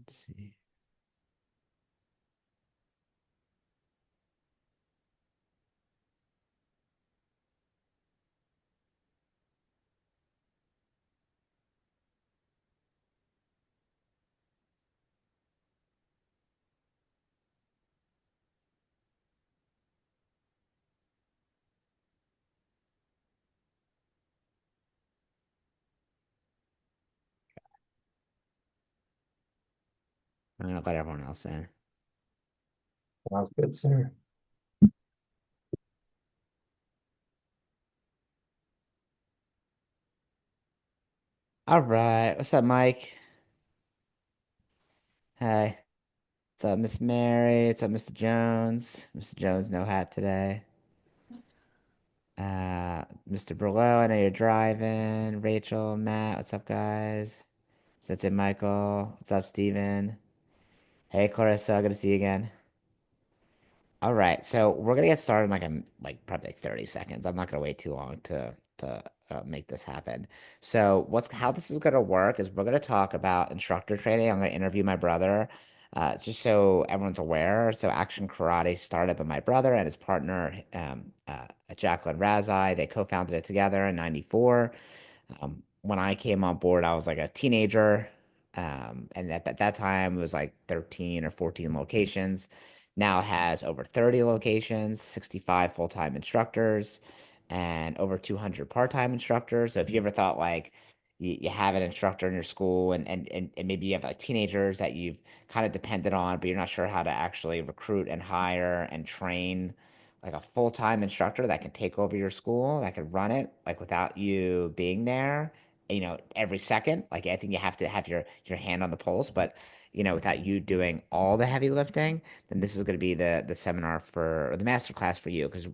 Let's see. I'm gonna let everyone else in. Sounds good, sir. All right. What's up, Mike? Hey. What's up, Miss Mary? What's up, Mr. Jones? Mr. Jones, no hat today. Mr. Burlow, I know you're driving. Rachel, Matt, what's up, guys? That's it, Michael. What's up, Steven? Hey, Clarissa, good to see you again. All right, so we're gonna get started in like probably like 30 seconds. I'm not gonna wait too long to make this happen. So what's how this is gonna work is we're gonna talk about instructor training. I'm gonna interview my brother, just so everyone's aware. So Action Karate started by my brother and his partner, Jacqueline Razai. They co-founded it together in '94. When I came on board, I was like a teenager. And at that time, it was like 13 or 14 locations. Now it has over 30 locations, 65 full-time instructors, and over 200 part-time instructors. So if you ever thought like you have an instructor in your school and maybe you have like teenagers that you've kind of depended on, but you're not sure how to actually recruit and hire and train like a full-time instructor that can take over your school, that can run it like without you being there, every second. Like I think you have to have your hand on the pulse, but without you doing all the heavy lifting, then this is going to be the seminar for or the master class for you because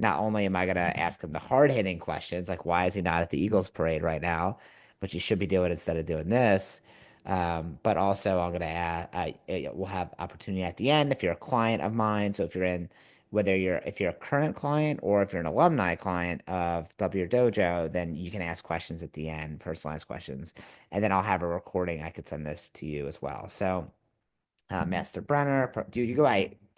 not only am I going to ask him the hard-hitting questions, like why is he not at the Eagles parade right now, which he should be doing instead of doing this. But also I'm going to add, we'll have opportunity at the end if you're a client of mine. So if you're in whether if you're a current client or if you're an alumni client of W Dojo, then you can ask questions at the end, personalized questions, and then I'll have a recording. I could send this to you as well. So, Master Brenner, do you go?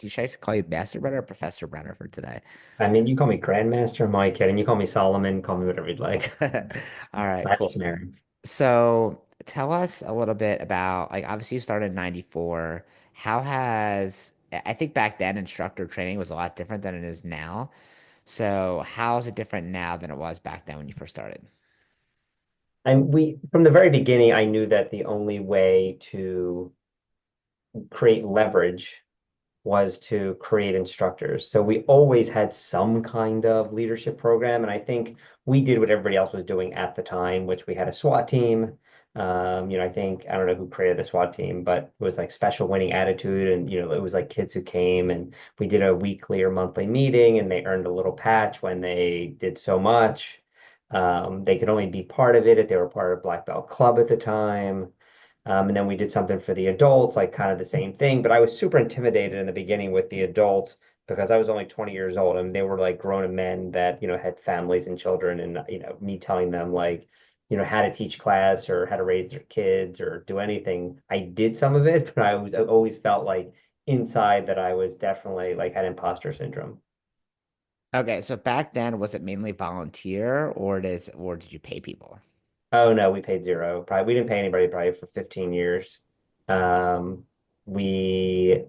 Should I call you Master Brenner or Professor Brenner for today? I mean, you call me Grandmaster, am I kidding? You call me Solomon, call me whatever you'd like. All right, That's cool. married. So, tell us a little bit about like obviously you started in '94. How has I think back then instructor training was a lot different than it is now. So how is it different now than it was back then when you first started? And from the very beginning, I knew that the only way to create leverage was to create instructors. So we always had some kind of leadership program. And I think we did what everybody else was doing at the time, which we had a SWAT team. I think, I don't know who created the SWAT team, but it was like special winning attitude. And, it was like kids who came and we did a weekly or monthly meeting and they earned a little patch when they did so much. They could only be part of it if they were part of Black Belt Club at the time. And then we did something for the adults, like kind of the same thing. But I was super intimidated in the beginning with the adults because I was only 20 years old and they were like grown men that, had families and children. And, me telling them like, how to teach class or how to raise their kids or do anything. I did some of it, but I always felt like inside that I was definitely like had imposter syndrome. Okay, so back then was it mainly volunteer or did you pay people? Oh no, we paid zero. Probably we didn't pay anybody probably for 15 years. Um, we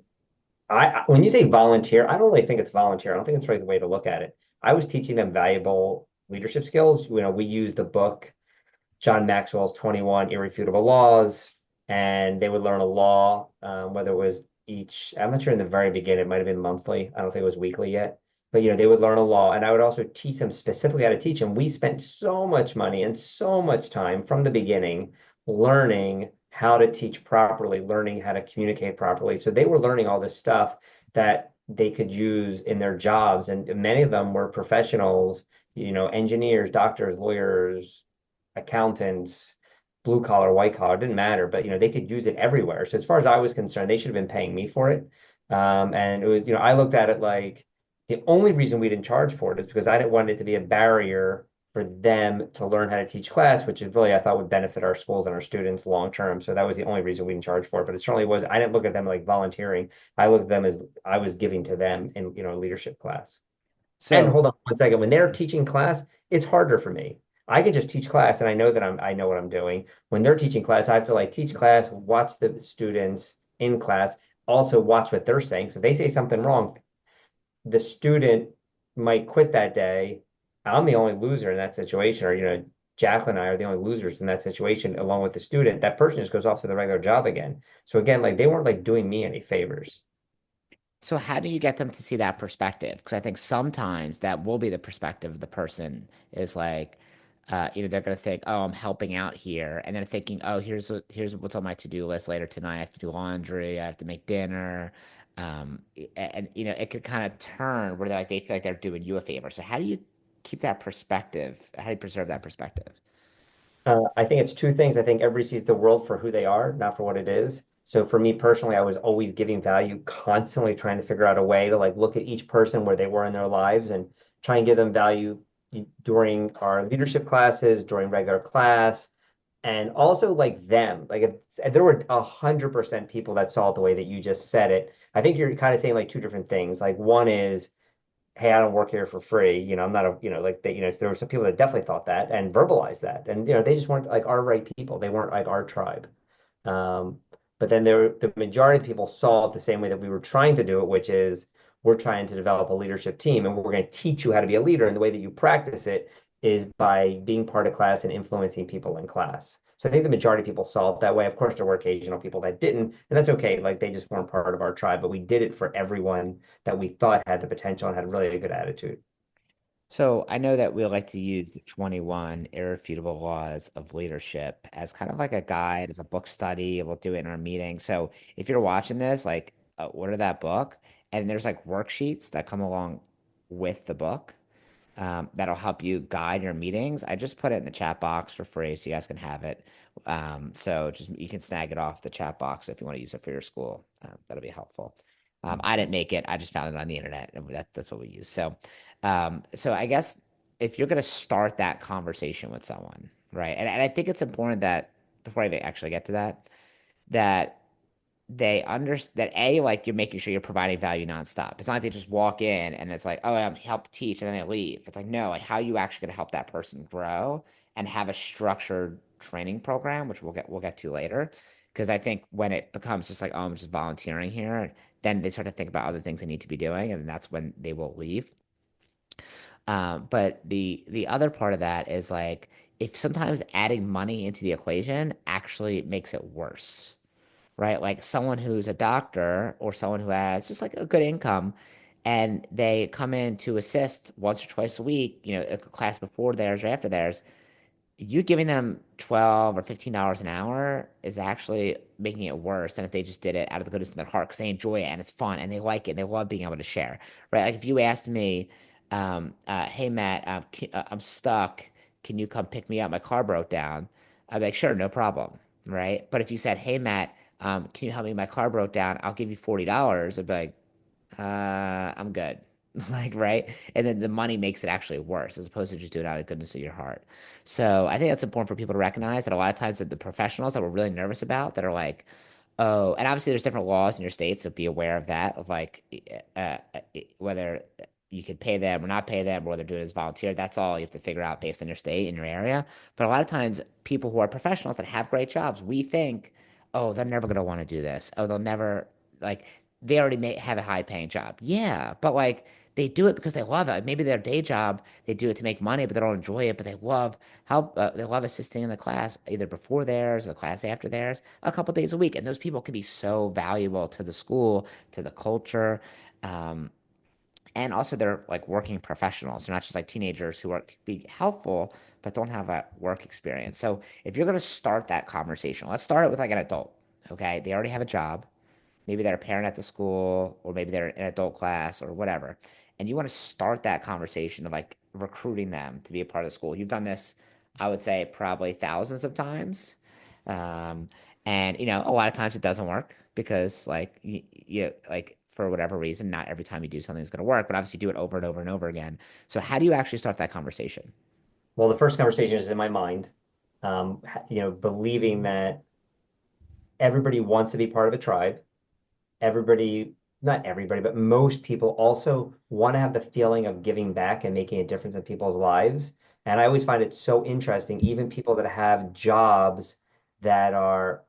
when you say volunteer, I don't really think it's volunteer. I don't think it's the right way to look at it. I was teaching them valuable leadership skills. We used the book John Maxwell's 21 Irrefutable Laws, and they would learn a law, whether it was I'm not sure in the very beginning, it might have been monthly. I don't think it was weekly yet. But they would learn a law, and I would also teach them specifically how to teach them. We spent so much money and so much time from the beginning learning how to teach properly, learning how to communicate properly. So they were learning all this stuff that they could use in their jobs, and many of them were professionals, engineers, doctors, lawyers, accountants, blue collar, white collar, didn't matter, but they could use it everywhere. So as far as I was concerned, they should have been paying me for it. And it was, I looked at it like the only reason we didn't charge for it is because I didn't want it to be a barrier for them to learn how to teach class, which is really I thought would benefit our schools and our students long term. So that was the only reason we didn't charge for it. But it certainly was. I didn't look at them like volunteering. I looked at them as I was giving to them in leadership class. And So hold on 1 second. When they're teaching class, it's harder for me. I can just teach class and I know that I know what I'm doing. When they're teaching class, I have to like teach class, watch the students in class, also watch what they're saying. So if they say something wrong, the student might quit that day. I'm the only loser in that situation, or Jacqueline and I are the only losers in that situation, along with the student. That person just goes off to the regular job again. So again, like they weren't like doing me any favors. So how do you get them to see that perspective? Because I think sometimes that will be the perspective of the person is like, they're going to think, oh, I'm helping out here. And then thinking, oh, here's what's on my to-do list later tonight. I have to do laundry. I have to make dinner. It could kind of turn where they feel like they're doing you a favor. So how do you keep that perspective? How do you preserve that perspective? I think it's two things. I think everybody sees the world for who they are, not for what it is. So for me personally, I was always giving value, constantly trying to figure out a way to like look at each person where they were in their lives and try and give them value during our leadership classes, during regular class, and also like them. Like if there were 100% people that saw it the way that you just said it. I think you're kind of saying like two different things. Like one is hey, I don't work here for free. I'm not like they, there were some people that definitely thought that and verbalized that. And, they just weren't like our right people. They weren't like our tribe. Um, but then the majority of people saw it the same way that we were trying to do it, which is we're trying to develop a leadership team and we're going to teach you how to be a leader. And the way that you practice it is by being part of class and influencing people in class. So I think the majority of people saw it that way. Of course, there were occasional people that didn't, and that's okay. Like they just weren't part of our tribe, but we did it for everyone that we thought had the potential and had really a good attitude. So I know that we like to use the 21 irrefutable laws of leadership as kind of like a guide, as a book study. We'll do it in our meeting. So if you're watching this, like order that book, and there's like worksheets that come along with the book that'll help you guide your meetings. I just put it in the chat box for free, so you guys can have it. So just you can snag it off the chat box if you want to use it for your school. That'll be helpful. I didn't make it. I just found it on the internet, and that's what we use. So I guess if you're going to start that conversation with someone, right? And I think it's important that before I even actually get to that, that they understand that like you're making sure you're providing value nonstop. It's not like they just walk in and it's like, oh, I'm help teach and then they leave. It's like, no, like how are you actually going to help that person grow and have a structured training program, which we'll get to later. Because I think when it becomes just like, oh, I'm just volunteering here, then they start to think about other things they need to be doing, and that's when they will leave. But the other part of that is like if sometimes adding money into the equation actually makes it worse, right? Like someone who's a doctor or someone who has just like a good income and they come in to assist once or twice a week, a class before theirs or after theirs, you giving them 12 or $15 an hour is actually making it worse than if they just did it out of the goodness of their heart because they enjoy it and it's fun and they like it. They love being able to share, right? Like if you asked me, hey Matt, I'm stuck. Can you come pick me up? My car broke down. I'd be like, sure, no problem, right? But if you said, hey Matt, can you help me? My car broke down. I'll give you $40. I'd be like, I'm good. Like, right? And then the money makes it actually worse as opposed to just doing it out of the goodness of your heart. So I think that's important for people to recognize that a lot of times the professionals that we're really nervous about that are like, oh, and obviously there's different laws in your state, so be aware of that, of like whether you could pay them or not pay them, or whether they're doing it as volunteer. That's all you have to figure out based on your state and your area. But a lot of times, people who are professionals that have great jobs, we think, oh, they're never gonna want to do this. Oh, they'll never like they already may have a high paying job. Yeah, but like they do it because they love it. Maybe their day job, they do it to make money, but they don't enjoy it. But they love help. They love assisting in the class, either before theirs or the class after theirs, a couple days a week. And those people can be so valuable to the school, to the culture, um, and also they're like working professionals. They're not just like teenagers who are be helpful but don't have that work experience. So if you're going to start that conversation, let's start it with like an adult. Okay, they already have a job. Maybe they're a parent at the school, or maybe they're in adult class or whatever. And you want to start that conversation of like recruiting them to be a part of the school. You've done this, I would say, probably thousands of times. Um, and a lot of times it doesn't work because like like for whatever reason, not every time you do something is going to work, but obviously you do it over and over and over again. So how do you actually start that conversation? Well, the first conversation is in my mind, believing that everybody wants to be part of a tribe. Everybody, not everybody, but most people also want to have the feeling of giving back and making a difference in people's lives. And I always find it so interesting, even people that have jobs that are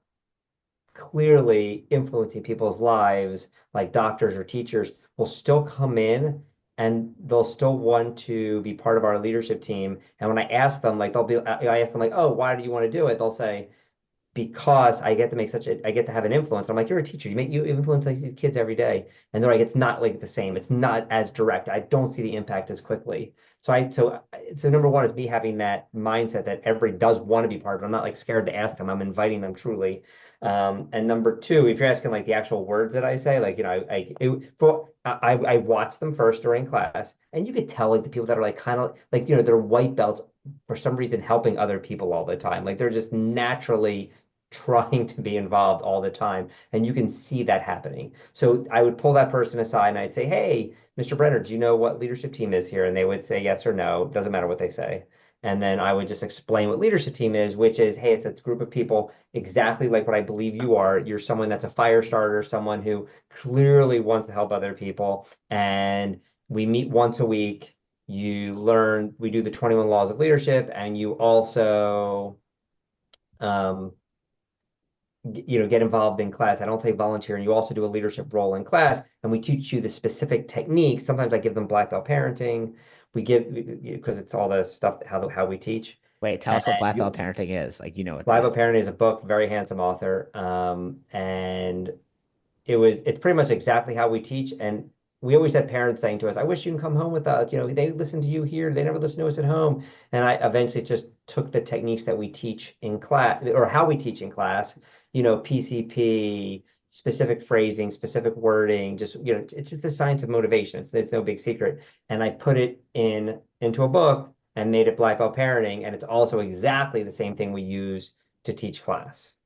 clearly influencing people's lives, like doctors or teachers, will still come in and they'll still want to be part of our leadership team. And when I ask them, like, I ask them, like, oh, why do you want to do it? They'll say, because I get to make such a, I get to have an influence. I'm like, you're a teacher. You influence like these kids every day. And they're like, it's not like the same. It's not as direct. I don't see the impact as quickly. So number one is me having that mindset that everybody does want to be part of it. I'm not like scared to ask them. I'm inviting them truly. And number two, if you're asking like the actual words that I say, like, I watch them first during class, and you could tell like the people that are like kind of like, they're white belts for some reason helping other people all the time. Like they're just naturally trying to be involved all the time. And you can see that happening. So I would pull that person aside and I'd say, hey, Mr. Brenner, do you know what leadership team is here? And they would say yes or no. Doesn't matter what they say. And then I would just explain what leadership team is, which is, hey, it's a group of people exactly like what I believe you are. You're someone that's a fire starter, someone who clearly wants to help other people. And we meet once a week. We do the 21 laws of leadership, and you also um, get involved in class. I don't say volunteer, and you also do a leadership role in class, and we teach you the specific techniques. Sometimes I give them black belt parenting. We give because it's all the stuff how we teach. Wait, tell And us what black belt you, parenting is. Like, you know what that Black is. belt parenting is a book, very handsome author, and it's pretty much exactly how we teach. And we always had parents saying to us, I wish you can come home with us. They listen to you here. They never listen to us at home. And I eventually just took the techniques that we teach in class or how we teach in class, PCP, specific phrasing, specific wording, just, it's just the science of motivation. It's no big secret. And I put it into a book and made it Black Belt Parenting. And it's also exactly the same thing we use to teach class.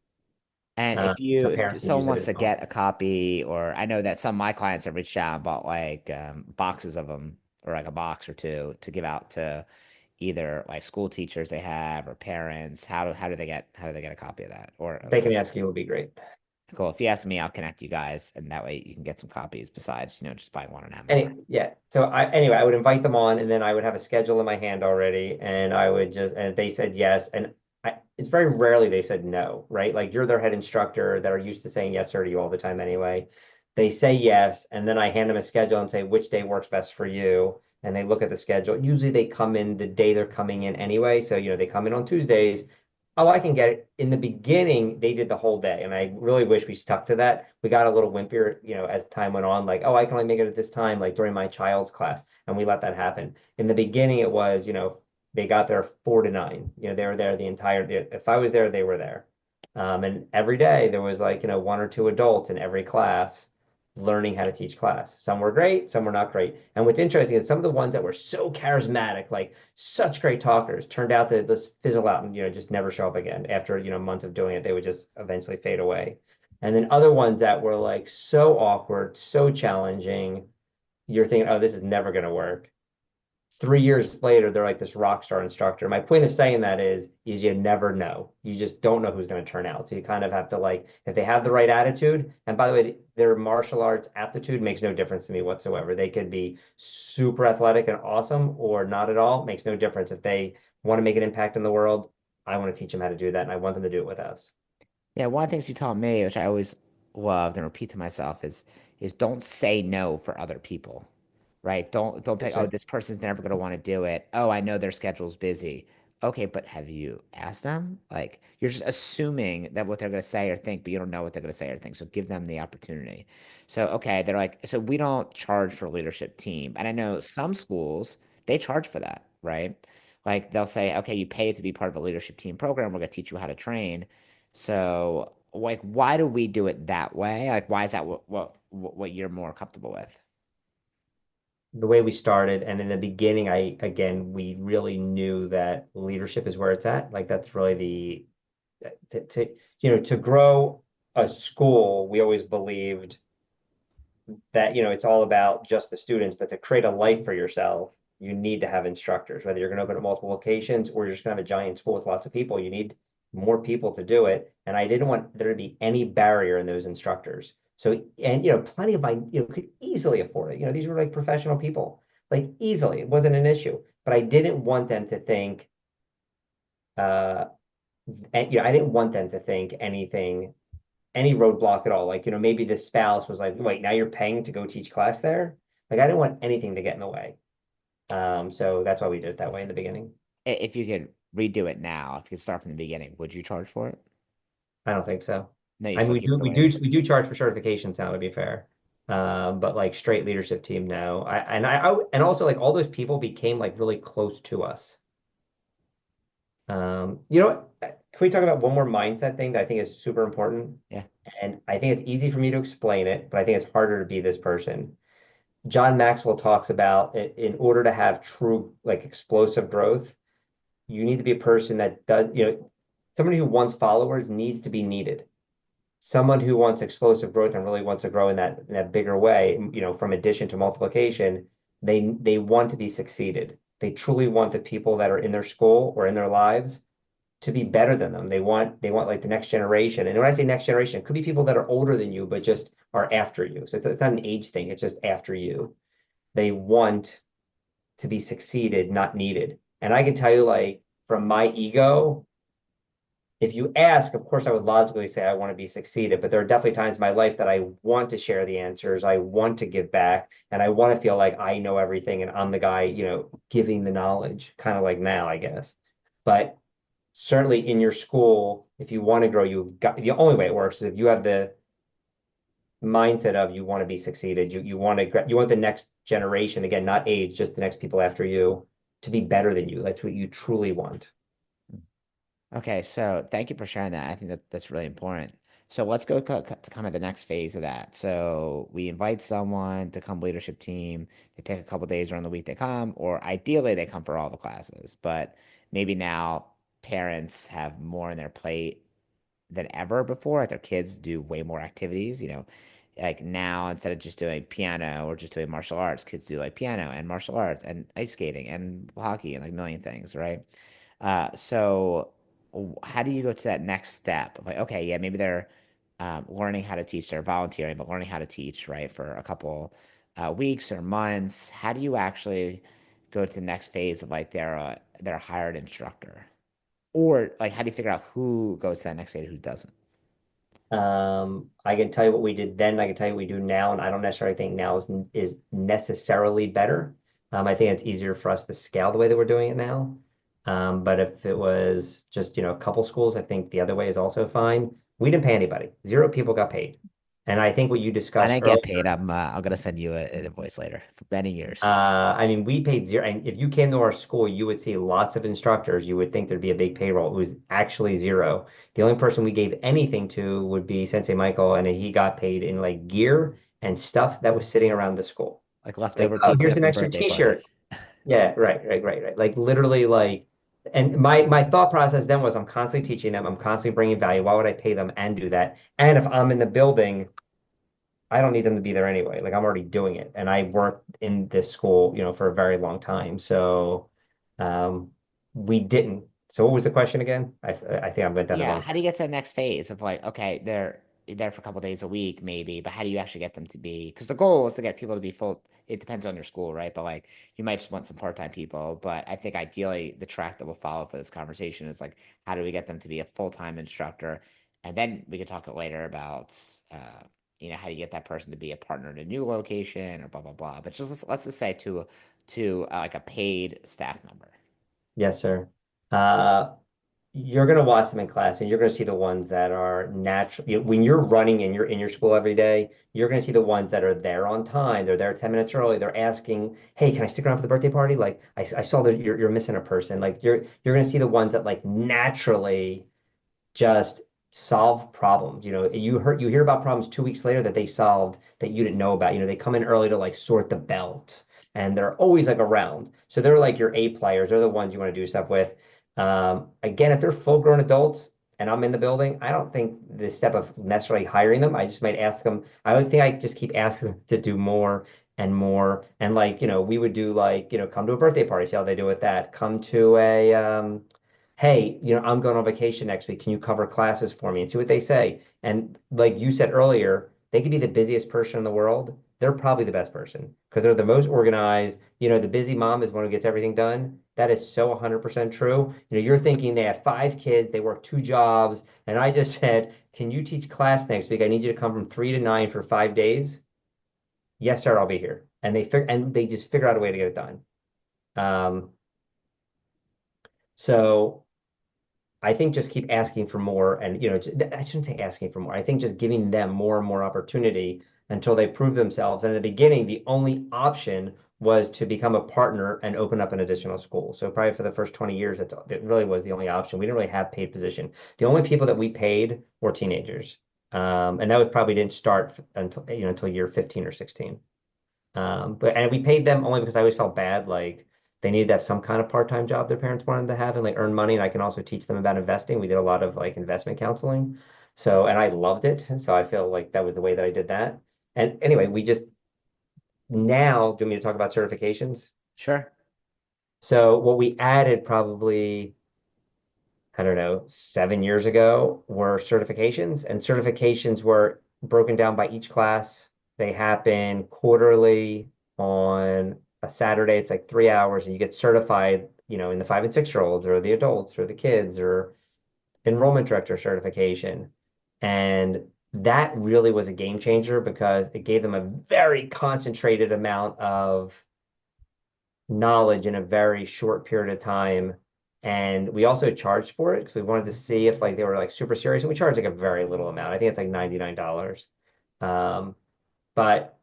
And The if parents can someone use it wants as to well. get a copy, or I know that some of my clients have reached out and bought like boxes of them, or like a box or two to give out to either like school teachers they have or parents. How do they get a copy of that? Or They can ask you would be great. cool. If you ask me, I'll connect you guys, and that way you can get some copies besides, just buying one on Amazon. Yeah. So anyway, I would invite them on, and then I would have a schedule in my hand already, and I would just, and they said yes, and it's very rarely they said no, right? Like you're their head instructor that are used to saying yes sir to you all the time anyway. They say yes, and then I hand them a schedule and say which day works best for you, and they look at the schedule. Usually they come in the day they're coming in anyway, so they come in on Tuesdays. Oh, I can get it. In the beginning, they did the whole day, and I really wish we stuck to that. We got a little wimpier, as time went on, like, oh, I can only make it at this time, like during my child's class, and we let that happen. In the beginning, it was, they got there 4 to 9. They were there the entire. If I was there, they were there. And every day there was like, one or two adults in every class learning how to teach class. Some were great, some were not great. And what's interesting is some of the ones that were so charismatic, like such great talkers, turned out to just fizzle out and just never show up again. After months of doing it, they would just eventually fade away. And then other ones that were like so awkward, so challenging, you're thinking, oh, this is never going to work. 3 years later, they're like this rock star instructor. My point of saying that is you never know. You just don't know who's going to turn out. So you kind of have to, like, if they have the right attitude, and by the way, their martial arts aptitude makes no difference to me whatsoever. They could be super athletic and awesome or not at all, makes no difference. If they want to make an impact in the world, I want to teach them how to do that, and I want them to do it with us. Yeah, one of the things you taught me, which I always loved and repeat to myself, is don't say no for other people, right? Don't Yes, think, oh, sir. this person's never going to want to do it. Oh, I know their schedule's busy. Okay, but have you asked them? Like, you're just assuming that what they're going to say or think, but you don't know what they're going to say or think. So give them the opportunity. So, okay, they're like, so we don't charge for leadership team. And I know some schools, they charge for that, right? Like they'll say, okay, you pay to be part of a leadership team program. We're going to teach you how to train. So, like, why do we do it that way? Like, why is that what you're more comfortable with? The way we started, and in the beginning, we really knew that leadership is where it's at. Like that's really the to grow a school, we always believed that it's all about just the students, but to create a life for yourself, you need to have instructors, whether you're going to open at multiple locations or you're just going to have a giant school with lots of people. You need more people to do it. And I didn't want there to be any barrier in those instructors. So, and plenty of my, could easily afford it. These were like professional people, like easily. It wasn't an issue. But I didn't want them to think, uh, and, I didn't want them to think anything, any roadblock at all. Like, maybe the spouse was like, wait, now you're paying to go teach class there? Like, I didn't want anything to get in the way. So that's why we did it that way in the beginning. If you could redo it now, if you could start from the beginning, would you charge for it? I don't think so. No, you I mean, still we keep it do the we way it do is. we do charge for certifications now, to be fair. But like straight leadership team, no. And also like all those people became like really close to us. You know what? Can we talk about one more mindset thing that I think is super important? Yeah. And I think it's easy for me to explain it, but I think it's harder to be this person. John Maxwell talks about in order to have true like explosive growth, you need to be a person that does, somebody who wants followers needs to be needed. Someone who wants explosive growth and really wants to grow in that bigger way, from addition to multiplication, they want to be succeeded. They truly want the people that are in their school or in their lives to be better than them. They want like the next generation. And when I say next generation, it could be people that are older than you, but just are after you. So it's not an age thing, it's just after you. They want to be succeeded, not needed. And I can tell you, like, from my ego, if you ask, of course, I would logically say I want to be succeeded, but there are definitely times in my life that I want to share the answers. I want to give back, and I want to feel like I know everything and I'm the guy, giving the knowledge, kind of like now, I guess. But certainly in your school, if you want to grow, you've got the only way it works is if you have the mindset of you want to be succeeded. You want the next generation, again, not age, just the next people after you, to be better than you. That's what you truly want. Okay, so thank you for sharing that. I think that's really important. So let's go to kind of the next phase of that. So we invite someone to come leadership team. They take a couple days during the week they come, or ideally they come for all the classes. But maybe now parents have more on their plate than ever before. Like their kids do way more activities, like now instead of just doing piano or just doing martial arts, kids do like piano and martial arts and ice skating and hockey and like a million things, right? So how do you go to that next step of like, okay, yeah, maybe they're learning how to teach, they're volunteering, but learning how to teach, right, for a couple weeks or months. How do you actually go to the next phase of like they're a hired instructor? Or like how do you figure out who goes to that next phase, who doesn't? I can tell you what we did then. I can tell you what we do now, and I don't necessarily think now is necessarily better. I think it's easier for us to scale the way that we're doing it now. But if it was just, a couple schools, I think the other way is also fine. We didn't pay anybody. Zero people got paid. And I think what you I discussed didn't get paid. earlier, I'm gonna send you an invoice later for many years. I mean, we paid zero. And if you came to our school, you would see lots of instructors. You would think there'd be a big payroll. It was actually zero. The only person we gave anything to would be Sensei Michael, and he got paid in like gear and stuff that was sitting around the school. Like Like, leftover oh, pizza here's an from extra birthday t-shirt. parties. Yeah, right, right, right, right. Like literally, like, and my thought process then was, I'm constantly teaching them. I'm constantly bringing value. Why would I pay them and do that? And if I'm in the building, I don't need them to be there anyway. Like I'm already doing it, and I worked in this school, for a very long time. So, um, we didn't. So what was the question again? I think I went down the Yeah, wrong how do path. you get to the next phase of like, okay, they're there for a couple days a week, maybe, but how do you actually get them to be? Because the goal is to get people to be full. It depends on your school, right? But like, you might just want some part-time people. But I think ideally, the track that will follow for this conversation is like, how do we get them to be a full-time instructor? And then we could talk later about, how do you get that person to be a partner in a new location or blah blah blah. But just let's just say to like a paid staff member. Yes, sir. Uh, you're going to watch them in class and you're going to see the ones that are natural. When you're running and you're in your school every day, you're going to see the ones that are there on time. They're there 10 minutes early. They're asking, hey, can I stick around for the birthday party? Like I saw that you're missing a person. Like you're going to see the ones that like naturally just solve problems. You hear about problems 2 weeks later that they solved that you didn't know about. They come in early to like sort the belt, and they're always like around. So they're like your A players. They're the ones you want to do stuff with. Again, if they're full-grown adults and I'm in the building, I don't think the step of necessarily hiring them. I just might ask them. I would think I just keep asking them to do more. and more. And like, we would do like, come to a birthday party, see how they do with that. Come to a hey, I'm going on vacation next week. Can you cover classes for me and see what they say? And like you said earlier, they could be the busiest person in the world. They're probably the best person because they're the most organized. The busy mom is one who gets everything done. That is so 100% true. You're thinking they have 5 kids, they work 2 jobs, and I just said, "Can you teach class next week? I need you to come from 3 to 9 for 5 days." Yes, sir, I'll be here. And they just figure out a way to get it done. Um, so I think just keep asking for more, and I shouldn't say asking for more. I think just giving them more and more opportunity until they prove themselves. And in the beginning, the only option was to become a partner and open up an additional school. So probably for the first 20 years, that really was the only option. We didn't really have paid position. The only people that we paid were teenagers. And that was probably didn't start until year 15 or 16. And we paid them only because I always felt bad, like they needed to have some kind of part-time job their parents wanted to have and like earn money. And I can also teach them about investing. We did a lot of like investment counseling. So, and I loved it. So I feel like that was the way that I did that. And anyway, we just now, do you want me to talk about certifications? Sure. So what we added probably, I don't know, 7 years ago were certifications, and certifications were broken down by each class. They happen quarterly on a Saturday. It's like 3 hours, and you get certified, in the 5 and 6 year olds or the adults or the kids or enrollment director certification. And that really was a game changer because it gave them a very concentrated amount of knowledge in a very short period of time. And we also charged for it because we wanted to see if like they were like super serious. And we charged like a very little amount. I think it's like $99. Um, but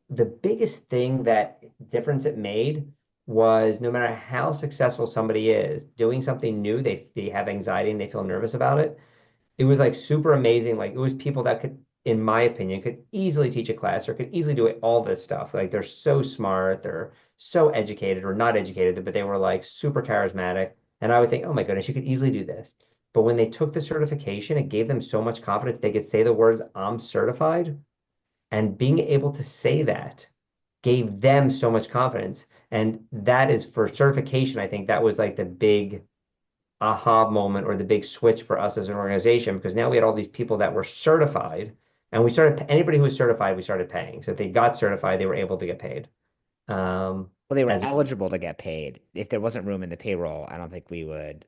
the biggest thing that difference it made was no matter how successful somebody is doing something new, they have anxiety and they feel nervous about it. It was like super amazing. Like it was people that could, in my opinion, could easily teach a class or could easily do it, all this stuff. Like they're so smart, they're so educated or not educated, but they were like super charismatic. And I would think, oh my goodness, you could easily do this. But when they took the certification, it gave them so much confidence. They could say the words, "I'm certified." And being able to say that gave them so much confidence. And that is for certification. I think that was like the big aha moment or the big switch for us as an organization because now we had all these people that were certified and we started anybody who was certified we started paying, so if they got certified they were able to get paid Well, they were as eligible to get paid. If there wasn't room in the payroll, I don't think we would,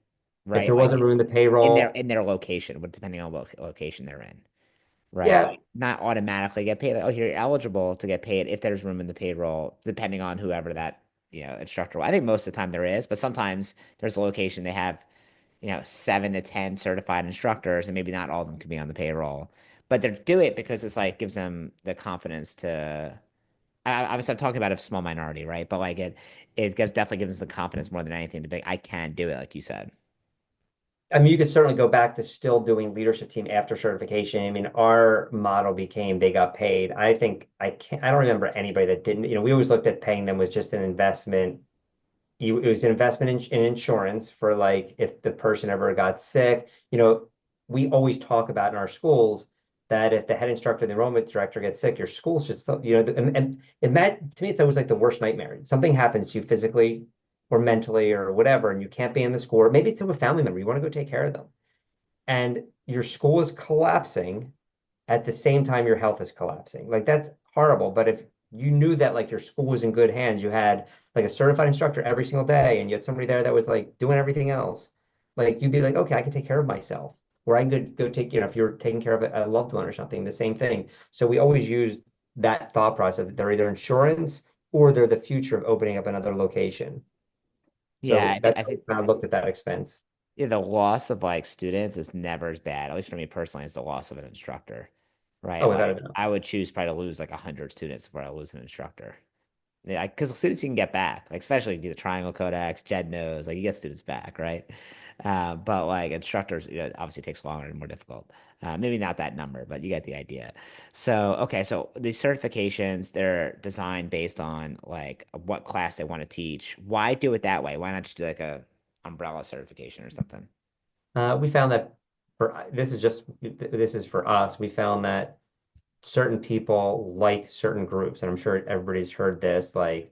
if right? there wasn't Like room in the in their payroll. in their location, but depending on what location they're in, right? Yeah, Like not automatically get paid. Like, oh, you're eligible to get paid if there's room in the payroll, depending on whoever that, instructor. I think most of the time there is, but sometimes there's a location they have, 7 to 10 certified instructors, and maybe not all of them can be on the payroll. But they do it because it's like gives them the confidence to. Obviously, I'm talking about a small minority, right? But like definitely gives us the confidence more than anything to be, I can do it, like you said. I mean, you could certainly go back to still doing leadership team after certification. I mean, our model became they got paid. I think I don't remember anybody that didn't. We always looked at paying them was just an investment. It was an investment in insurance for like if the person ever got sick. We always talk about in our schools that if the head instructor, the enrollment director gets sick, your school should still, and to me, it's always like the worst nightmare. Something happens to you physically or mentally or whatever, and you can't be in the school, or maybe it's to a family member. You want to go take care of them. And your school is collapsing at the same time your health is collapsing. Like that's horrible. But if you knew that like your school was in good hands, you had like a certified instructor every single day, and you had somebody there that was like doing everything else, like you'd be like, okay, I can take care of myself. Or I could go take, if you're taking care of a loved one or something, the same thing. So we always use that thought process. They're either insurance or they're the future of opening up another location. Yeah, So I think that's I how we think kind of looked at that expense. yeah, the loss of like students is never as bad, at least for me personally, as the loss of an instructor, right? Oh, without a Like doubt. I would choose probably to lose like 100 students before I lose an instructor. Yeah, because students you can get back, like especially if you do the triangle codex, Jed knows, like you get students back, right? But like instructors, obviously takes longer and more difficult. Maybe not that number, but you get the idea. So, okay, so these certifications, they're designed based on like what class they want to teach. Why do it that way? Why not just do like a umbrella certification or something? We found that this is for us. We found that certain people like certain groups, and I'm sure everybody's heard this, like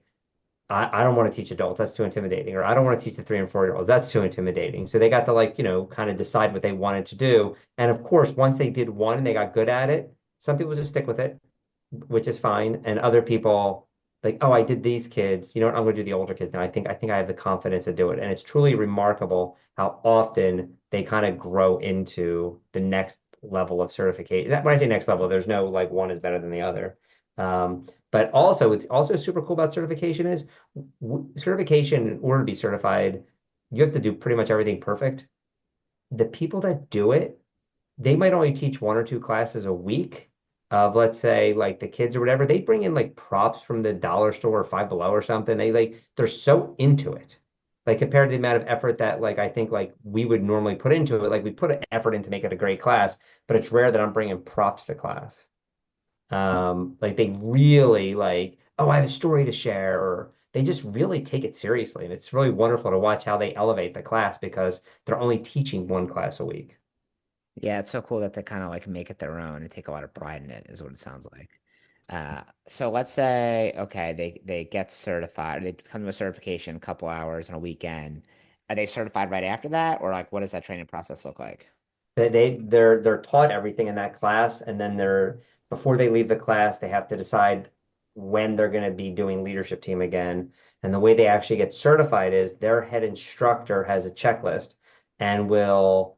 I don't want to teach adults, that's too intimidating, or I don't want to teach the 3 and 4 year olds, that's too intimidating. So they got to like, kind of decide what they wanted to do. And of course, once they did one and they got good at it, some people just stick with it, which is fine. And other people like, oh, I did these kids. You know what? I'm going to do the older kids now. I think I have the confidence to do it. And it's truly remarkable how often they kind of grow into the next level of certification. When I say next level, there's no like one is better than the other. But also, it's also super cool about certification is certification, in order to be certified, you have to do pretty much everything perfect. The people that do it, they might only teach 1 or 2 classes a week of, let's say, like the kids or whatever. They bring in like props from the dollar store or Five Below or something. They're so into it. Like compared to the amount of effort that like I think like we would normally put into it, like we put an effort in to make it a great class, but it's rare that I'm bringing props to class. Like they really like, oh, I have a story to share, or they just really take it seriously. And it's really wonderful to watch how they elevate the class because they're only teaching 1 class a week. Yeah, it's so cool that they kind of like make it their own and take a lot of pride in it, is what it sounds like. So let's say, okay, they get certified, they come to a certification a couple hours on a weekend. Are they certified right after that, or like what does that training process look like? They're taught everything in that class, and then they're before they leave the class, they have to decide when they're going to be doing leadership team again. And the way they actually get certified is their head instructor has a checklist and will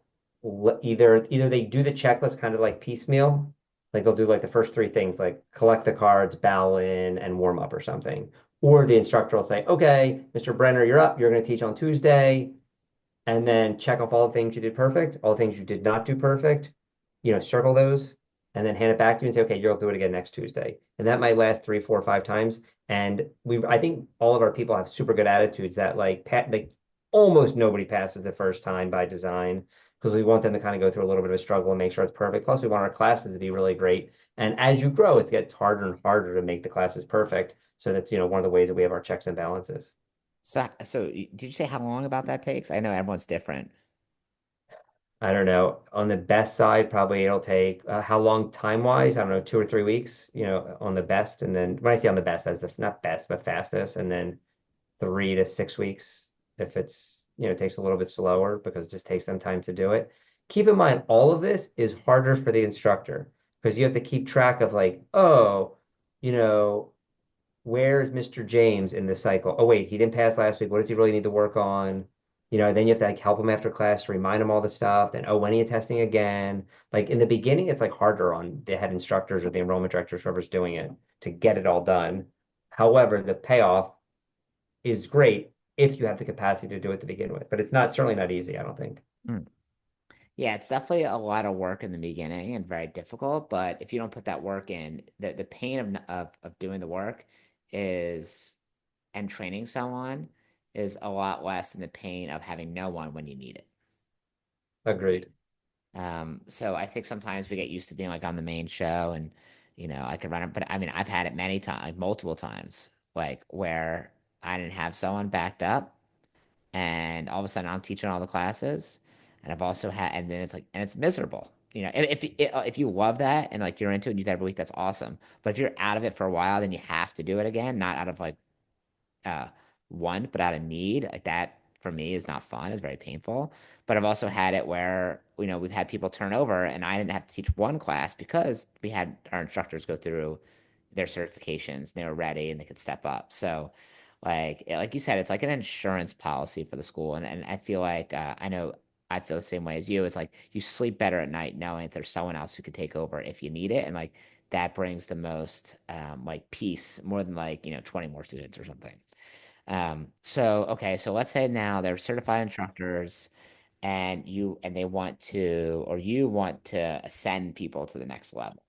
either they do the checklist kind of like piecemeal, like they'll do like the first 3 things, like collect the cards, bow in, and warm up or something. Or the instructor will say, okay, Mr. Brenner, you're up. You're going to teach on Tuesday and then check off all the things you did perfect, all the things you did not do perfect, circle those, and then hand it back to you and say, okay, you'll do it again next Tuesday. And that might last 3, 4, 5 times. And I think all of our people have super good attitudes that like almost nobody passes the first time by design because we want them to kind of go through a little bit of a struggle and make sure it's perfect. Plus, we want our classes to be really great. And as you grow, it gets harder and harder to make the classes perfect. So that's, one of the ways that we have our checks and balances. Did you say how long about that takes? I know everyone's different. I don't know. On the best side, probably it'll take how long time wise? I don't know, 2 or 3 weeks, on the best. And then when I say on the best, that's the not best, but fastest. And then 3 to 6 weeks if it's, takes a little bit slower because it just takes them time to do it. Keep in mind, all of this is harder for the instructor because you have to keep track of like, oh, you know, where's Mr. James in this cycle? Oh, wait, he didn't pass last week. What does he really need to work on? Then you have to like help him after class to remind him all the stuff. Then, oh, when are you testing again? Like in the beginning, it's like harder on the head instructors or the enrollment directors, whoever's doing it, to get it all done. However, the payoff is great if you have the capacity to do it to begin with. But it's not certainly not easy, I don't think. Hmm. Yeah, it's definitely a lot of work in the beginning and very difficult, but if you don't put that work in, the pain of doing the work is and training someone is a lot less than the pain of having no one when you need it. Agreed. So I think sometimes we get used to being like on the main show and I could run it, but I mean I've had it many times, like multiple times, like where I didn't have someone backed up and all of a sudden I'm teaching all the classes, and I've also had, and then it's like, and it's miserable. If you love that and like you're into it and you do that every week, that's awesome. But if you're out of it for a while, then you have to do it again, not out of like uh want, but out of need. Like that for me is not fun. It's very painful. But I've also had it where, we've had people turn over and I didn't have to teach one class because we had our instructors go through their certifications, they were ready and they could step up. So like you said, it's like an insurance policy for the school. And I feel like I know I feel the same way as you. It's like you sleep better at night knowing that there's someone else who could take over if you need it. And like that brings the most like peace more than like, 20 more students or something. So okay, so let's say now they're certified instructors and they want to, or you want to ascend people to the next level.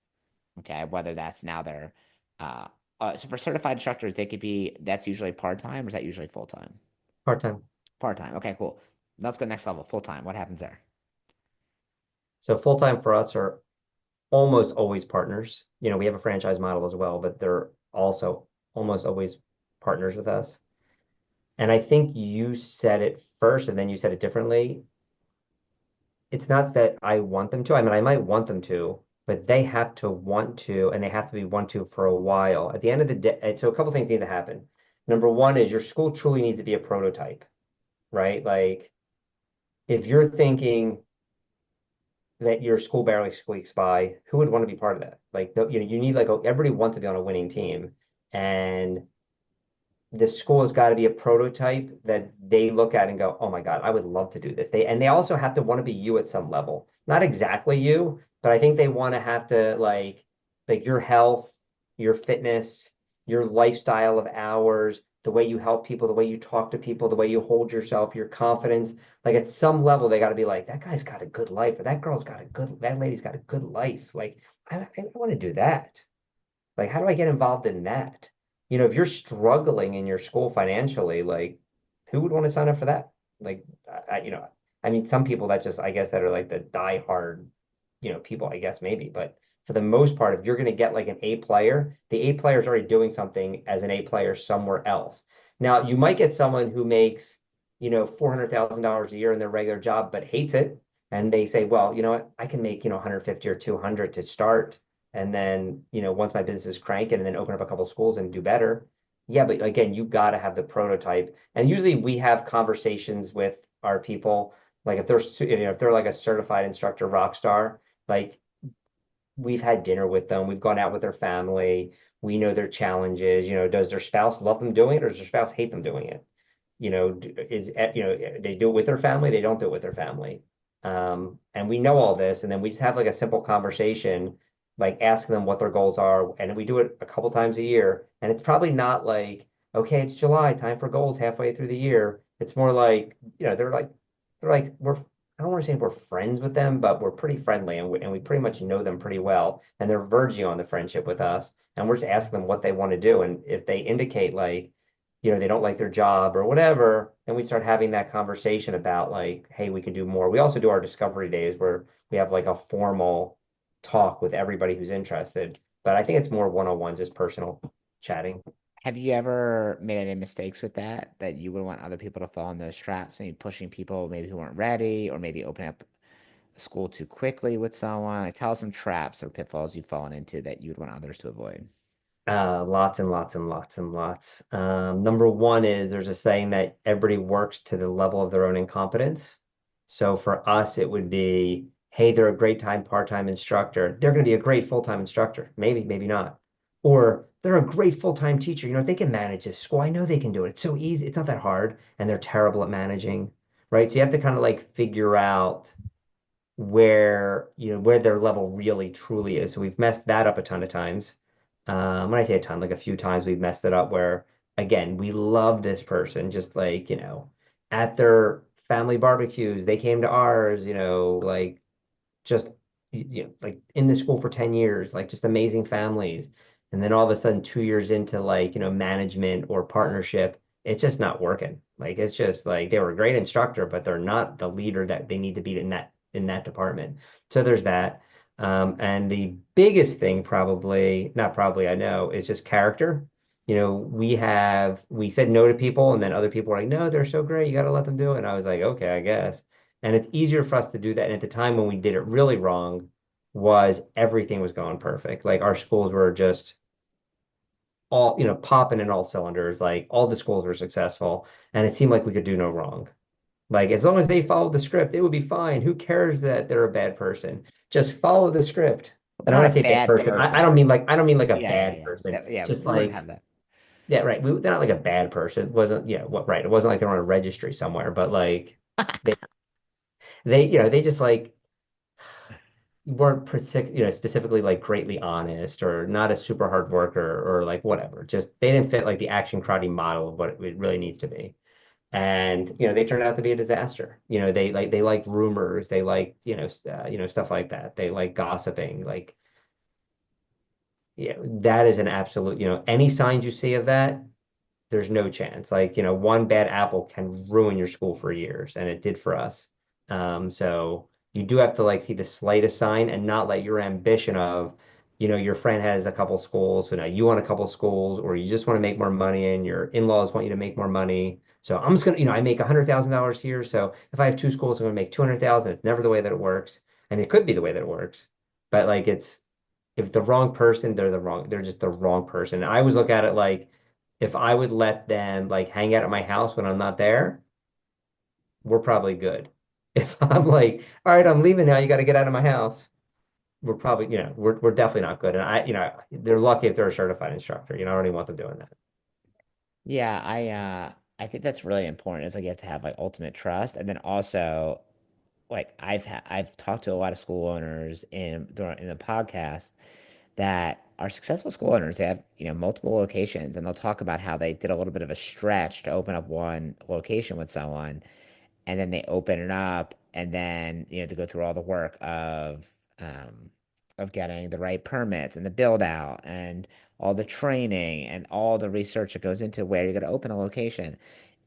Okay, whether that's now they're uh, so for certified instructors, they could be, that's usually part-time or is that usually full-time? Part-time. Part-time. Okay, cool. Let's go next level, full-time. What happens there? So full-time for us are almost always partners. We have a franchise model as well, but they're also almost always partners with us. And I think you said it first and then you said it differently. It's not that I want them to. I mean, I might want them to, but they have to want to, and they have to be want to for a while. At the end of the day, so a couple things need to happen. Number one is your school truly needs to be a prototype, right? Like if you're thinking that your school barely squeaks by, who would want to be part of that? Like, you need like everybody wants to be on a winning team, and the school has got to be a prototype that they look at and go, "Oh my God, I would love to do this." They also have to want to be you at some level. Not exactly you, but I think they want to have to like your health, your fitness, your lifestyle of hours, the way you help people, the way you talk to people, the way you hold yourself, your confidence. Like at some level, they got to be like, that guy's got a good life, or that lady's got a good life. Like I want to do that. Like, how do I get involved in that? If you're struggling in your school financially, like, who would want to sign up for that? Like, I mean, some people that just, I guess, that are like the diehard, people, I guess, maybe. But for the most part, if you're going to get like an A player, the A player is already doing something as an A player somewhere else. Now, you might get someone who makes, $400,000 a year in their regular job, but hates it. And they say, well, you know what? I can make, 150 or 200 to start and then once my business is cranking and then open up a couple schools and do better. Yeah, but again, you got to have the prototype. And usually we have conversations with our people, like if they're like a certified instructor rock star, like we've had dinner with them, we've gone out with their family, we know their challenges. Does their spouse love them doing it, or does their spouse hate them doing it? They do it with their family, they don't do it with their family. And we know all this, and then we just have like a simple conversation, like asking them what their goals are, and we do it a couple times a year. And it's probably not like, okay, it's July, time for goals halfway through the year. It's more like, they're like I don't want to say we're friends with them, but we're pretty friendly, and we pretty much know them pretty well, and they're verging on the friendship with us, and we're just asking them what they want to do, and if they indicate like they don't like their job or whatever, and we start having that conversation about like, hey, we could do more. We also do our discovery days where we have like a formal talk with everybody who's interested. But I think it's more one-on-one, just personal chatting. Have you ever made any mistakes with that you would want other people to fall in those traps? Maybe pushing people maybe who weren't ready, or maybe opening up a school too quickly with someone? Like, tell us some traps or pitfalls you've fallen into that you would want others to avoid. Lots and lots and lots and lots. Number one is there's a saying that everybody works to the level of their own incompetence. So for us, it would be, hey, they're a great time part-time instructor. They're going to be a great full-time instructor. Maybe, maybe not. Or they're a great full-time teacher. They can manage this school. I know they can do it. It's so easy. It's not that hard. And they're terrible at managing, right? So you have to kind of like figure out where their level really truly is. So we've messed that up a ton of times. When I say a ton, like a few times we've messed it up where again, we love this person, just like, at their family barbecues, they came to ours, like just like in the school for 10 years, like just amazing families. And then all of a sudden 2 years into like, management or partnership, it's just not working. Like it's just like they were a great instructor, but they're not the leader that they need to be in that department. So there's that. And the biggest thing probably, not probably, I know, is just character. We said no to people, and then other people were like, no, they're so great, you got to let them do it. And I was like, okay, I guess. And it's easier for us to do that. And at the time when we did it really wrong, was everything was going perfect. Like our schools were just all, popping in all cylinders. Like all the schools were successful, and it seemed like we could do no wrong. Like as long as they followed the script, it would be fine. Who cares that they're a bad person? Just follow the script. Well, they're And when not I a say bad bad person, I don't person. mean like a Yeah, yeah, bad yeah. person. Yeah, Just we wouldn't like have that. yeah, right. They're not like a bad person. It wasn't, what right. It wasn't like they're on a registry somewhere, but like they they just like weren't specifically like greatly honest or not a super hard worker or like whatever. Just they didn't fit like the action karate model of what it really needs to be. And they turned out to be a disaster. They liked rumors, they liked stuff like that. They like gossiping. Like that is an absolute, any signs you see of that, there's no chance. Like, one bad apple can ruin your school for years, and it did for us. So you do have to like see the slightest sign and not let your ambition of, your friend has a couple schools, so now you want a couple schools, or you just want to make more money and your in-laws want you to make more money. So I'm just gonna, I make $100,000 here. So if I have two schools, I'm gonna make 200,000. It's never the way that it works. And it could be the way that it works. but like it's if the wrong person, they're just the wrong person. I always look at it like if I would let them like hang out at my house when I'm not there, we're probably good. If I'm like, all right, I'm leaving now, you got to get out of my house, we're probably, we're definitely not good. And they're lucky if they're a certified instructor. I already want them doing that. Yeah, I think that's really important. It's like you have to have like ultimate trust, and then also like I've talked to a lot of school owners in the podcast that are successful school owners. They have, multiple locations, and they'll talk about how they did a little bit of a stretch to open up one location with someone, and then they open it up, and then to go through all the work um of getting the right permits and the build out and all the training and all the research that goes into where you're going to open a location.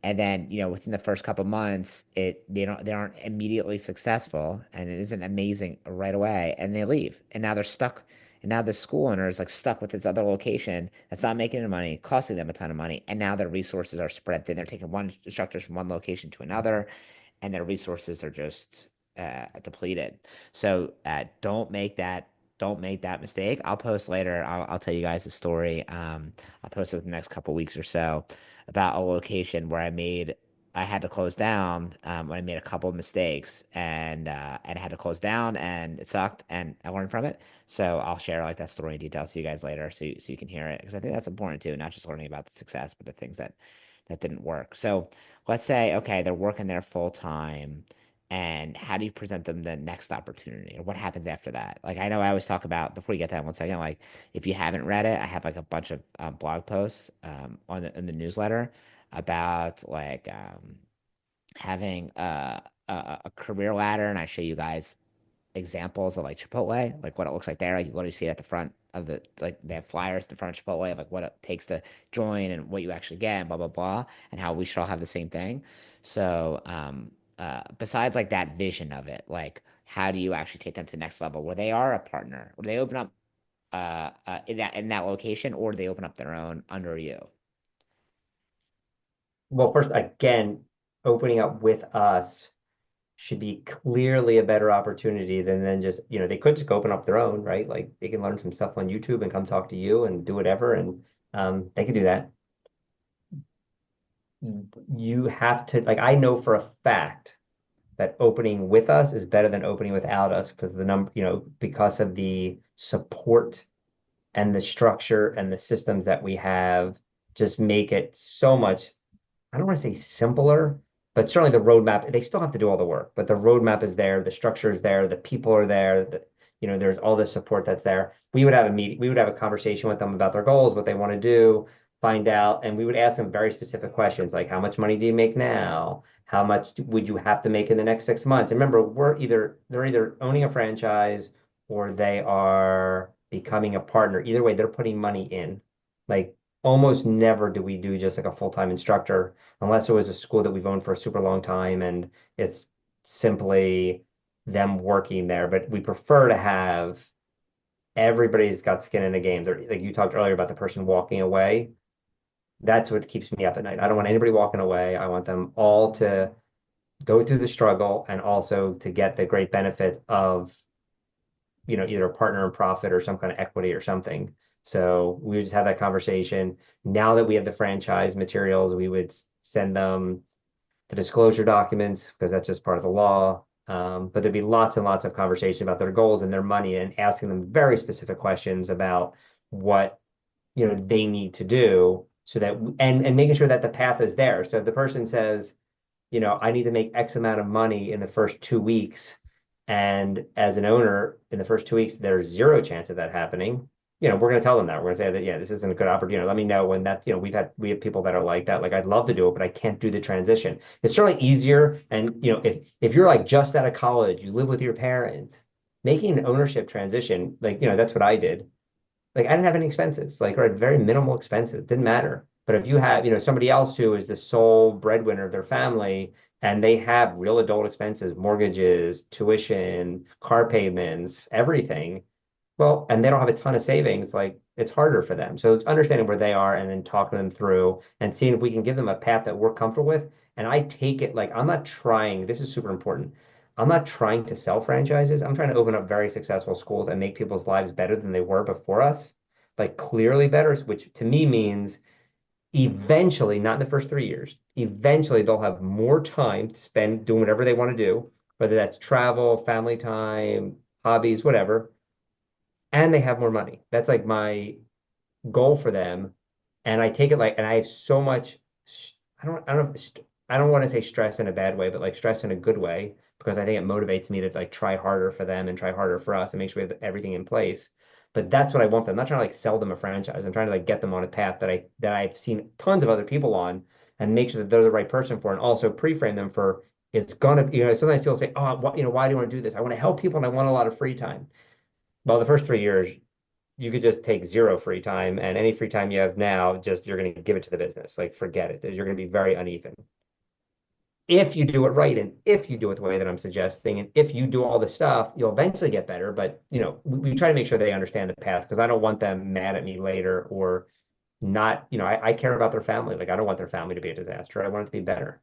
And then, within the first couple months, they aren't immediately successful and it isn't amazing right away, and they leave. And now they're stuck. And now the school owner is like stuck with this other location that's not making any money, costing them a ton of money. And now their resources are spread thin. They're taking one instructors from one location to another, and their resources are just depleted. So don't make that mistake. I'll post later. I'll tell you guys a story. I'll post it within the next couple weeks or so about a location where I had to close down when I made a couple of mistakes, and I had to close down, and it sucked, and I learned from it. So I'll share like that story in detail to you guys later, so you can hear it, because I think that's important too, not just learning about the success, but the things that didn't work. So let's say, okay, they're working there full time. And how do you present them the next opportunity, or what happens after that? Like, I know I always talk about, before you get that, one second, like, if you haven't read it, I have like a bunch of blog posts in the newsletter about like having a career ladder, and I show you guys examples of like Chipotle, like what it looks like there. Like you literally see it at the front of like they have flyers at the front of Chipotle of like what it takes to join and what you actually get and blah blah blah, and how we should all have the same thing. So besides like that vision of it, like how do you actually take them to the next level where they are a partner, or they open up in that location, or do they open up their own under you? Well, first, again, opening up with us should be clearly a better opportunity than then just, they could just go open up their own, right? Like they can learn some stuff on YouTube and come talk to you and do whatever. And they can do that. You have to, like, I know for a fact that opening with us is better than opening without us because because of the support and the structure and the systems that we have just make it so much, I don't want to say simpler, but certainly the roadmap, they still have to do all the work, but the roadmap is there, the structure is there, the people are there, there's all the support that's there. We would have a meeting, we would have a conversation with them about their goals, what they want to do, find out, and we would ask them very specific questions like how much money do you make now? How much would you have to make in the next 6 months? And remember, they're either owning a franchise or they are becoming a partner. Either way, they're putting money in. Like almost never do we do just like a full-time instructor unless it was a school that we've owned for a super long time and it's simply them working there. But we prefer to have everybody's got skin in the game. Like you talked earlier about the person walking away. That's what keeps me up at night. I don't want anybody walking away. I want them all to go through the struggle and also to get the great benefit of, either a partner in profit or some kind of equity or something. So we would just have that conversation. Now that we have the franchise materials, we would send them the disclosure documents because that's just part of the law. But there'd be lots and lots of conversation about their goals and their money and asking them very specific questions about what they need to do so that and making sure that the path is there. So if the person says, I need to make X amount of money in the first 2 weeks, and as an owner, in the first 2 weeks, there's zero chance of that happening. We're going to tell them that. We're going to say that, yeah, this isn't a good opportunity. Let me know when that, we have people that are like that. Like, I'd love to do it, but I can't do the transition. It's certainly easier. And, if you're like just out of college, you live with your parents, making an ownership transition, like, that's what I did. Like I didn't have any expenses, like or had very minimal expenses, didn't matter. But if you have, somebody else who is the sole breadwinner of their family and they have real adult expenses, mortgages, tuition, car payments, everything, well, and they don't have a ton of savings, like it's harder for them. So it's understanding where they are and then talking them through and seeing if we can give them a path that we're comfortable with. And I take it like I'm not trying, this is super important. I'm not trying to sell franchises. I'm trying to open up very successful schools and make people's lives better than they were before us, like clearly better, which to me means eventually, not in the first 3 years, eventually they'll have more time to spend doing whatever they want to do, whether that's travel, family time, hobbies, whatever, and they have more money. That's like my goal for them. And I take it like, and I have so much, I don't want to say stress in a bad way, but like stress in a good way, because I think it motivates me to like try harder for them and try harder for us and make sure we have everything in place. But that's what I want for them. I'm not trying to like sell them a franchise. I'm trying to like get them on a path that I've seen tons of other people on and make sure that they're the right person for, and also pre-frame them for it's gonna, sometimes people say, oh, why do you want to do this? I want to help people and I want a lot of free time. Well, the first 3 years, you could just take zero free time, and any free time you have now, just you're going to give it to the business. Like, forget it. You're going to be very uneven. If you do it right, and if you do it the way that I'm suggesting, and if you do all the stuff, you'll eventually get better. But we try to make sure they understand the path, because I don't want them mad at me later or not. I care about their family. Like, I don't want their family to be a disaster. I want it to be better.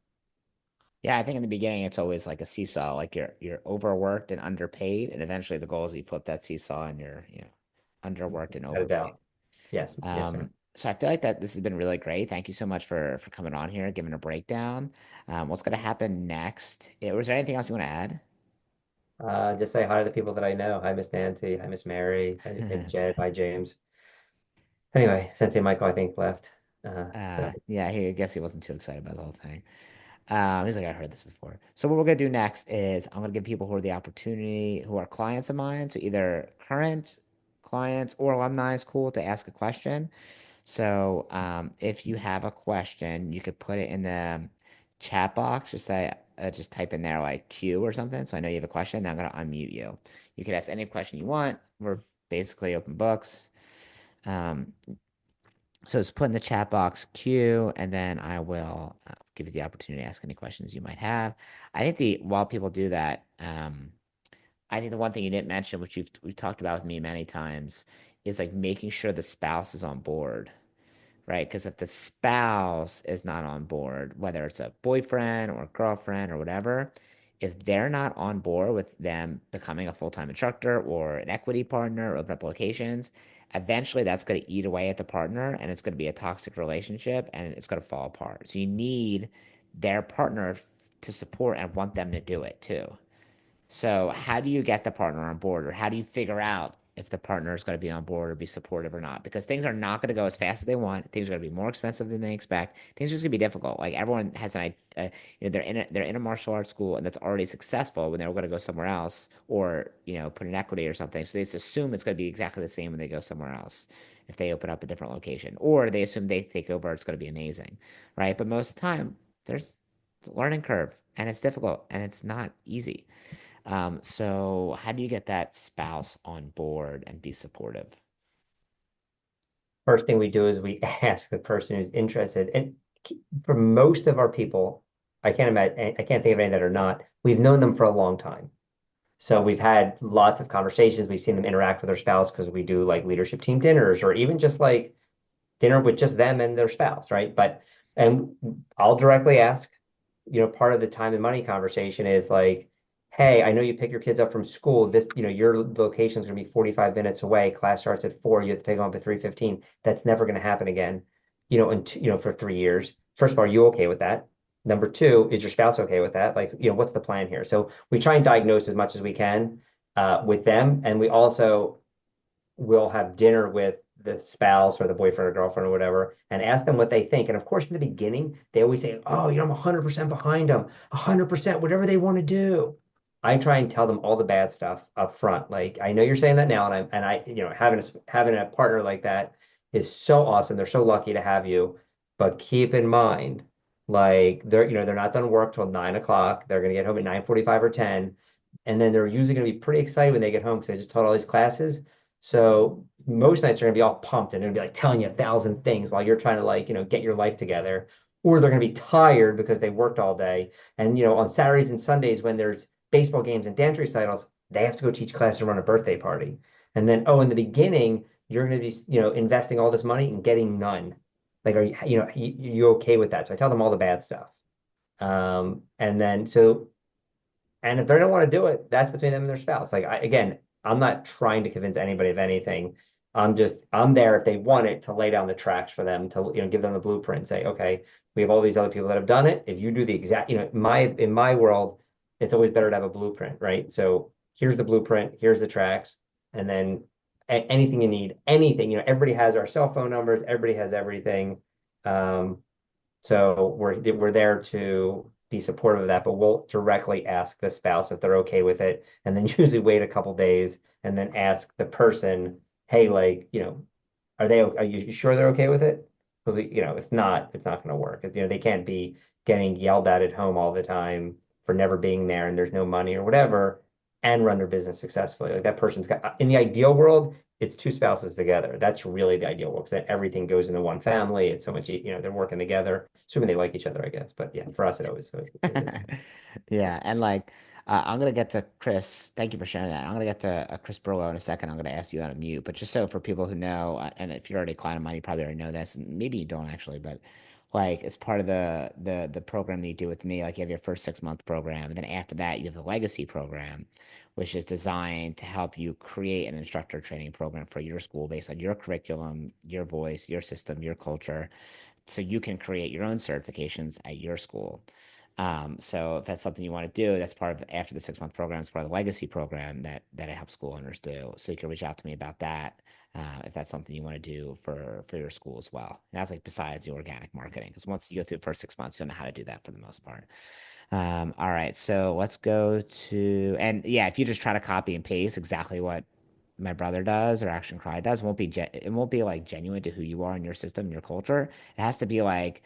Yeah, I think in the beginning it's always like a seesaw, like you're overworked and underpaid, and eventually the goal is you flip that seesaw and you're, underworked and Without a overpaid. doubt. Yes, yes, sir. So I feel like that this has been really great. Thank you so much for coming on here, giving a breakdown. What's gonna happen next? Was there anything else you want to add? Just say hi to the people that I know. Hi, Miss Nancy. Hi, Miss Mary. Hi, Jed. Hi, James. Anyway, Sensei Michael, I think, left. So Yeah, I guess he wasn't too excited about the whole thing. He's like, I heard this before. So what we're gonna do next is I'm gonna give people who are the opportunity, who are clients of mine, so either current clients or alumni is cool to ask a question. So if you have a question, you could put it in the chat box. Just type in there like Q or something. So I know you have a question. Now I'm gonna unmute you. You could ask any question you want. We're basically open books. Um, so just put in the chat box Q, and then I will give you the opportunity to ask any questions you might have. I think while people do that, I think the one thing you didn't mention, which we've talked about with me many times, is like making sure the spouse is on board, right? Because if the spouse is not on board, whether it's a boyfriend or girlfriend or whatever, if they're not on board with them becoming a full-time instructor or an equity partner or open up locations, eventually that's going to eat away at the partner and it's going to be a toxic relationship and it's going to fall apart. So you need their partner to support and want them to do it too. So, how do you get the partner on board, or how do you figure out if the partner is going to be on board or be supportive or not? Because things are not going to go as fast as they want. Things are going to be more expensive than they expect. Things are just going to be difficult. Like everyone has they're in a martial arts school and that's already successful when they're going to go somewhere else, or put in equity or something. So they just assume it's going to be exactly the same when they go somewhere else. If they open up a different location, or they assume they take over, it's going to be amazing, right? But most of the time, there's a learning curve, and it's difficult, and it's not easy. So how do you get that spouse on board and be supportive? first thing we do is we ask the person who's interested. And for most of our people, I can't think of any that are not. We've known them for a long time. So we've had lots of conversations. We've seen them interact with their spouse because we do like leadership team dinners or even just like dinner with just them and their spouse, right? And I'll directly ask, part of the time and money conversation is like, hey, I know you pick your kids up from school. Your location is going to be 45 minutes away. Class starts at 4. You have to pick them up at 3:15. That's never going to happen again, for 3 years. First of all, are you okay with that? Number two, is your spouse okay with that? Like, what's the plan here? So we try and diagnose as much as we can with them. And we also will have dinner with the spouse or the boyfriend or girlfriend or whatever and ask them what they think. And of course, in the beginning, they always say, oh, I'm 100% behind them, 100%, whatever they want to do. I try and tell them all the bad stuff up front. Like, I know you're saying that now, having a partner like that is so awesome. They're so lucky to have you. But keep in mind, like they're not done work till 9 o'clock. They're gonna get home at 9:45 or 10. And then they're usually gonna be pretty excited when they get home because they just taught all these classes. So most nights are gonna be all pumped and they're gonna be like telling you 1,000 things while you're trying to like, get your life together. Or they're gonna be tired because they worked all day. And on Saturdays and Sundays when there's baseball games and dance recitals, they have to go teach class and run a birthday party. And then, oh, in the beginning, you're gonna be, investing all this money and getting none. Like, are you okay with that? So I tell them all the bad stuff. And then so And if they don't want to do it, that's between them and their spouse. Like again, I'm not trying to convince anybody of anything. I'm there if they want it to lay down the tracks for them to give them the blueprint. Say, okay, we have all these other people that have done it. If you do the exact, in my world, it's always better to have a blueprint, right? So here's the blueprint, here's the tracks, and then anything you need, anything, everybody has our cell phone numbers, everybody has everything. Um, so we're there to be supportive of that, but we'll directly ask the spouse if they're okay with it, and then usually wait a couple days and then ask the person, hey, like, are you sure they're okay with it? Because if not, it's not going to work. They can't be getting yelled at home all the time for never being there and there's no money or whatever, and run their business successfully. Like that person's got in the ideal world, it's two spouses together. That's really the ideal world because then everything goes into one family. It's so much, they're working together, assuming they like each other, I guess. But yeah, for us, it is. Yeah, and like I'm gonna get to Chris. Thank you for sharing that. I'm gonna get to Chris Burlow in a second. I'm gonna ask you on a mute, but just so for people who know, and if you're already a client of mine, you probably already know this, and maybe you don't actually, but like as part of the program that you do with me, like you have your first 6 month program, and then after that you have the legacy program, which is designed to help you create an instructor training program for your school based on your curriculum, your voice, your system, your culture so you can create your own certifications at your school. So if that's something you want to do, that's part of after the 6 month program, it's part of the legacy program that I help school owners do. So you can reach out to me about that if that's something you want to do for your school as well. And that's like besides the organic marketing, because once you go through the first 6 months, you'll know how to do that for the most part. All right, so let's go to and yeah, if you just try to copy and paste exactly what my brother does or Action Cry does, it won't be like genuine to who you are and your system, your culture. It has to be like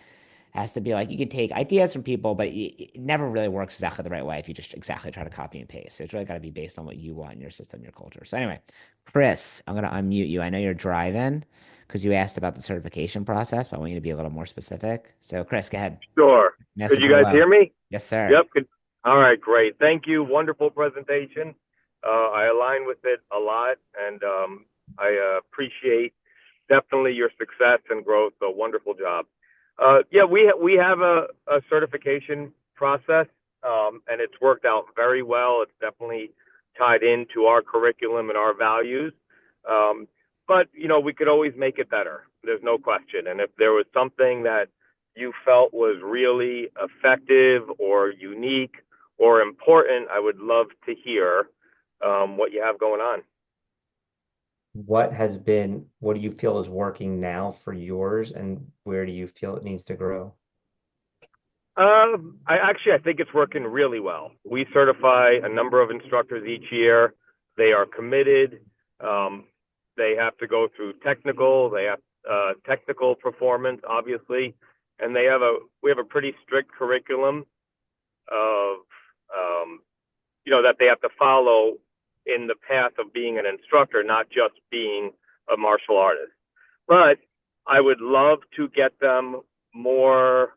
you can take ideas from people, but it never really works exactly the right way if you just exactly try to copy and paste. So it's really got to be based on what you want in your system, your culture. So anyway, Chris, I'm gonna unmute you. I know you're driving because you asked about the certification process, but I want you to be a little more specific. So Chris, go ahead. Sure. Could Master you guys Burlow. hear me? Yes, sir. Yep. Good. All right, great. Thank you. Wonderful presentation. I align with it a lot, and I appreciate definitely your success and growth. So wonderful job. Yeah, we have a certification process, and it's worked out very well. It's definitely tied into our curriculum and our values. Um, but we could always make it better. There's no question. And if there was something that you felt was really effective or unique or important, I would love to hear what you have going on. What do you feel is working now for yours, and where do you feel it needs to grow? I think it's working really well. We certify a number of instructors each year. They are committed. Um, they have to go through they have technical performance, obviously, and we have a pretty strict curriculum of that they have to follow in the path of being an instructor, not just being a martial artist. But I would love to get them more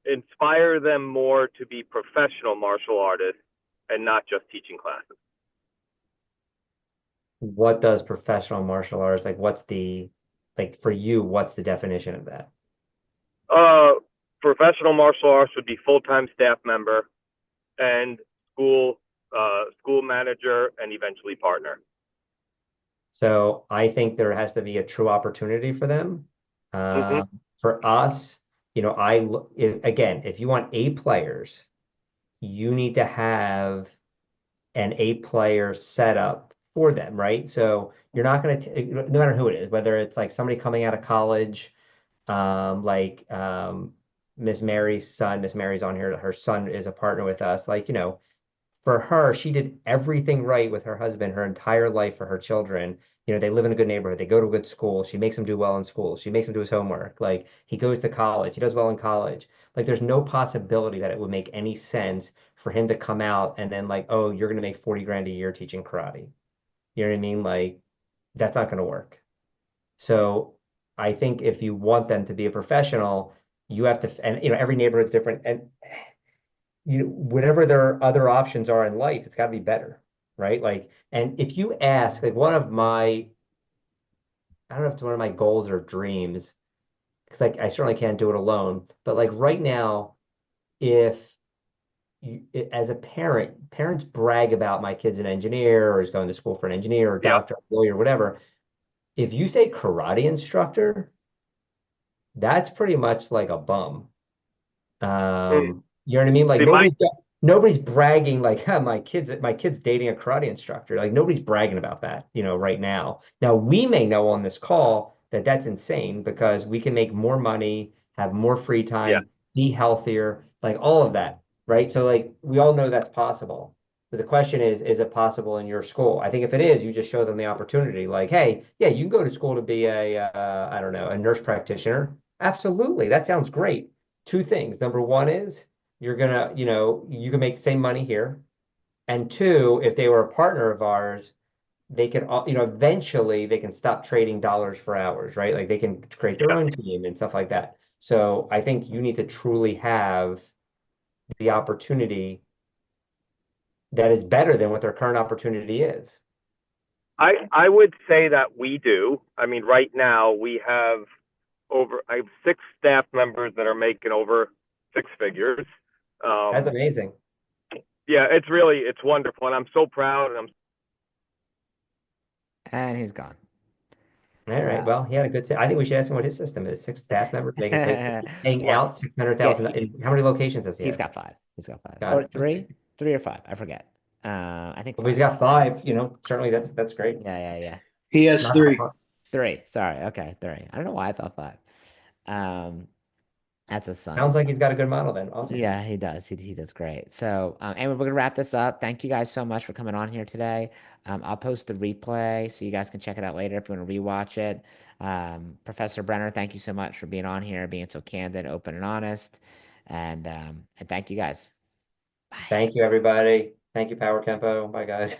inspire them more to be professional martial artists and not just teaching classes. What does professional martial arts like for you, what's the definition of that? Uh, Professional martial arts would be full-time staff member and school manager and eventually partner. So I think there has to be a true opportunity for them. Mm-hmm. For us, again, if you want A players, you need to have an A-player setup for them, right? So you're not going to, no matter who it is, whether it's like somebody coming out of college, like Miss Mary's son, Miss Mary's on here, her son is a partner with us. Like, for her, she did everything right with her husband her entire life for her children. They live in a good neighborhood. They go to a good school. She makes him do well in school. She makes him do his homework. Like he goes to college. He does well in college. Like there's no possibility that it would make any sense for him to come out and then like, oh, you're gonna make 40 grand a year teaching karate. You know what I mean? Like that's not gonna work. So I think if you want them to be a professional, you have to, and every neighborhood's different. And whatever their other options are in life, it's got to be better, right? Like, and if you ask, like, I don't know if it's one of my goals or dreams, because like I certainly can't do it alone, but like right now, if as a parent, parents brag about my kid's an engineer or is going to school for an engineer or Yep. doctor, lawyer, whatever. If you say karate instructor, that's pretty much like a bum. Mm. You know what I mean? Like See, my nobody's bragging like, huh, my kid's dating a karate instructor. Like nobody's bragging about that, right now. Now we may know on this call that that's insane because we can make more money, have more free yeah, time, be healthier, like all of that, right? So like we all know that's possible. But the question is it possible in your school? I think if it is, you just show them the opportunity. Like, hey, yeah, you can go to school to be I don't know, a nurse practitioner. Absolutely. That sounds great. Two things. Number one is you're gonna, you can make the same money here. And two, if they were a partner of ours, they can, eventually they can stop trading dollars for hours, right? Like they can create their yeah. own team and stuff like that. So I think you need to truly have the opportunity that is better than what their current opportunity is. I would say that we do. I mean, right now we have I have 6 staff members that are making over 6 figures. That's Um, amazing. yeah, it's wonderful, and I'm so proud, and I'm And he's gone. All right. Uh, Well, he had a good. I think we should ask him what his system is. Six staff members making paying well, out six hundred yeah, thousand. How many locations does he he's have? got five. He's got five Got or it. Okay. three or five. I forget. I think Well, he's five. got five. Certainly that's great. Yeah, yeah, yeah. He has Not that three. far. Three. Sorry. Okay, three. I don't know why I thought five. Um, that's a son. Sounds like he's got a good model then. Awesome. Yeah, he does. He does great. So, anyway, we're gonna wrap this up. Thank you guys so much for coming on here today. I'll post the replay so you guys can check it out later if you want to rewatch it. Professor Brenner, thank you so much for being on here, being so candid, open, and honest. And thank you guys. Bye. Thank you, everybody. Thank you, Power Tempo. Bye, guys.